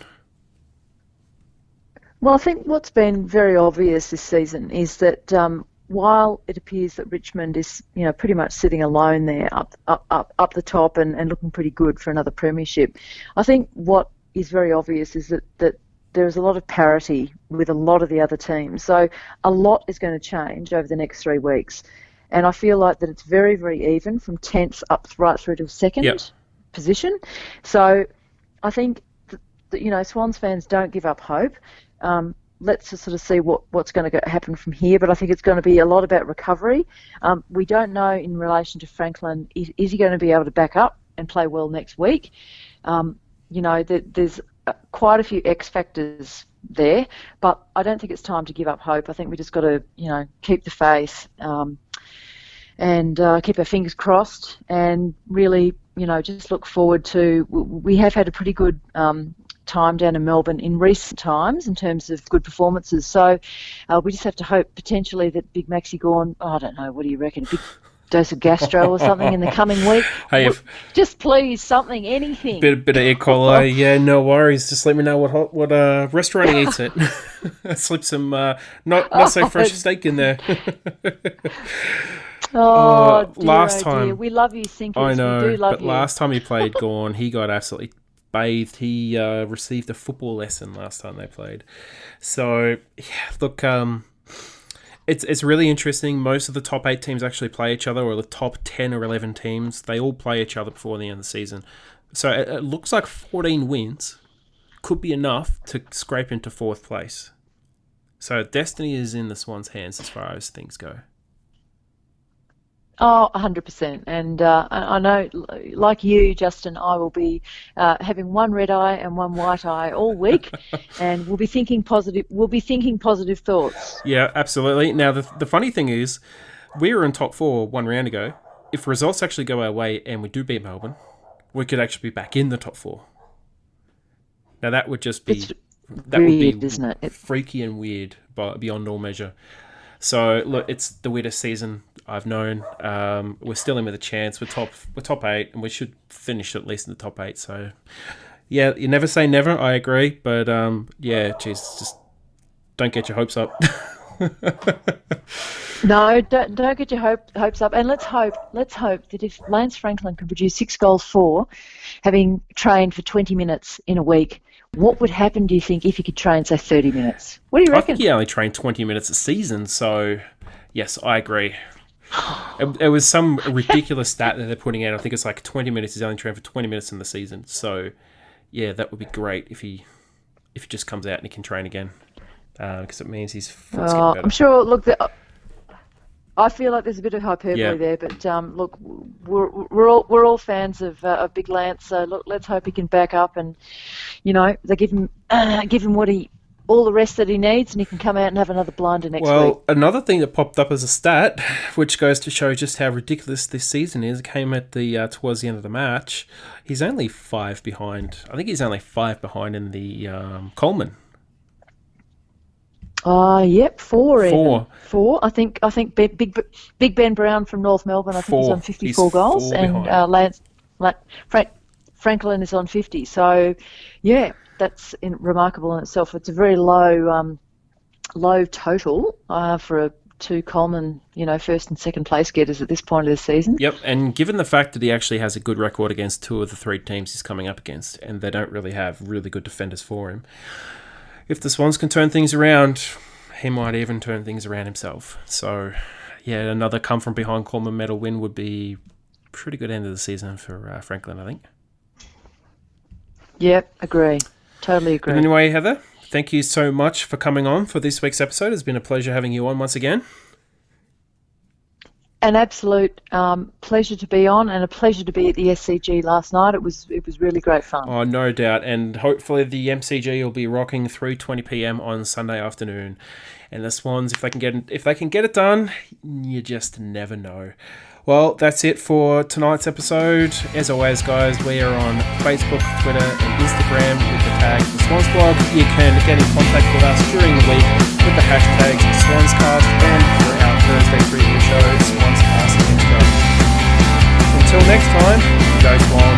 Well, I think what's been very obvious this season is that while it appears that Richmond is, pretty much sitting alone there up the top and looking pretty good for another premiership, I think what is very obvious is that there is a lot of parity with a lot of the other teams. So a lot is going to change over the next 3 weeks. And I feel like that it's very, very even from 10th up right through to second position. So I think that, Swans fans don't give up hope. Let's just sort of see what's going to happen from here. But I think it's going to be a lot about recovery. We don't know in relation to Franklin, is he going to be able to back up and play well next week? There's quite a few X factors there, but I don't think it's time to give up hope. I think we just got to, keep the faith and keep our fingers crossed and really, just look forward to. We have had a pretty good time down in Melbourne in recent times in terms of good performances. So we just have to hope potentially that Big Maxi Gorn, I don't know, what do you reckon, a big dose of gastro or something in the coming week? Hey, just please, something, anything. Bit of E. coli, yeah, no worries. Just let me know what restaurant he eats at. Slip some not so fresh steak in there. Last time we love you, Sinkers. I know, we do love but you. Last time he played Gorn, he got absolutely bathed. He received a football lesson last time they played. So yeah, look, it's really interesting. Most of the top 8 teams actually play each other, or the top 10 or 11 teams. They all play each other before the end of the season. So it looks like 14 wins could be enough to scrape into 4th place. So destiny is in the Swans' hands as far as things go. Oh, 100%. And I know, like you, Justin, I will be having one red eye and one white eye all week, and we'll be thinking positive. We'll be thinking positive thoughts. Yeah, absolutely. Now, the funny thing is, we were in top 4 one round ago. If results actually go our way and we do beat Melbourne, we could actually be back in the top 4. Now, that would just be Weird, isn't it? Freaky and weird, beyond all measure. So look, it's the weirdest season I've known. We're still in with a chance. We're top 8, and we should finish at least in the top 8. So yeah, you never say never. I agree, but yeah, geez, just don't get your hopes up. No, don't get your hopes up, and let's hope that if Lance Franklin can produce 6 goals for, having trained for 20 minutes in a week, what would happen, do you think, if he could train, say, 30 minutes? What do you reckon? I think he only trained 20 minutes a season, so yes, I agree. It was some ridiculous stat that they're putting out. I think it's like 20 minutes. He's only trained for 20 minutes in the season, so yeah, that would be great if he just comes out and he can train again, because it means his foot's getting better. I'm sure. Look, I feel like there's a bit of hyperbole there, but look, we're all fans of Big Lance. So look, let's hope he can back up, and they give him all the rest that he needs, and he can come out and have another blinder next week. Well, another thing that popped up as a stat, which goes to show just how ridiculous this season is, came at the towards the end of the match. He's only 5 behind. I think he's only 5 behind in the Coleman. Yep, 4 even. 4. 4. I think Big Ben Brown from North Melbourne, I think he's on 54 goals, and Franklin is on 50. So, yeah, that's remarkable in itself. It's a very low total for 2 Coleman, first and second place getters at this point of the season. Yep, and given the fact that he actually has a good record against 2 of the 3 teams he's coming up against, and they don't really have really good defenders for him, if the Swans can turn things around, he might even turn things around himself. So, yeah, another come-from-behind Coleman medal win would be a pretty good end of the season for Franklin, I think. Yep, agree. Totally agree. But anyway, Heather, thank you so much for coming on for this week's episode. It's been a pleasure having you on once again. An absolute pleasure to be on, and a pleasure to be at the SCG last night. It was really great fun. Oh, no doubt. And hopefully the MCG will be rocking through 20 p.m. on Sunday afternoon. And the Swans, if they can get it done, you just never know. Well, that's it for tonight's episode. As always, guys, we are on Facebook, Twitter, and Instagram with the tag The Swans Blog. You can get in contact with us during the week with the hashtags SwansCast, and for our Thursday preview show, SwansCast Extra. Until next time, go Swans.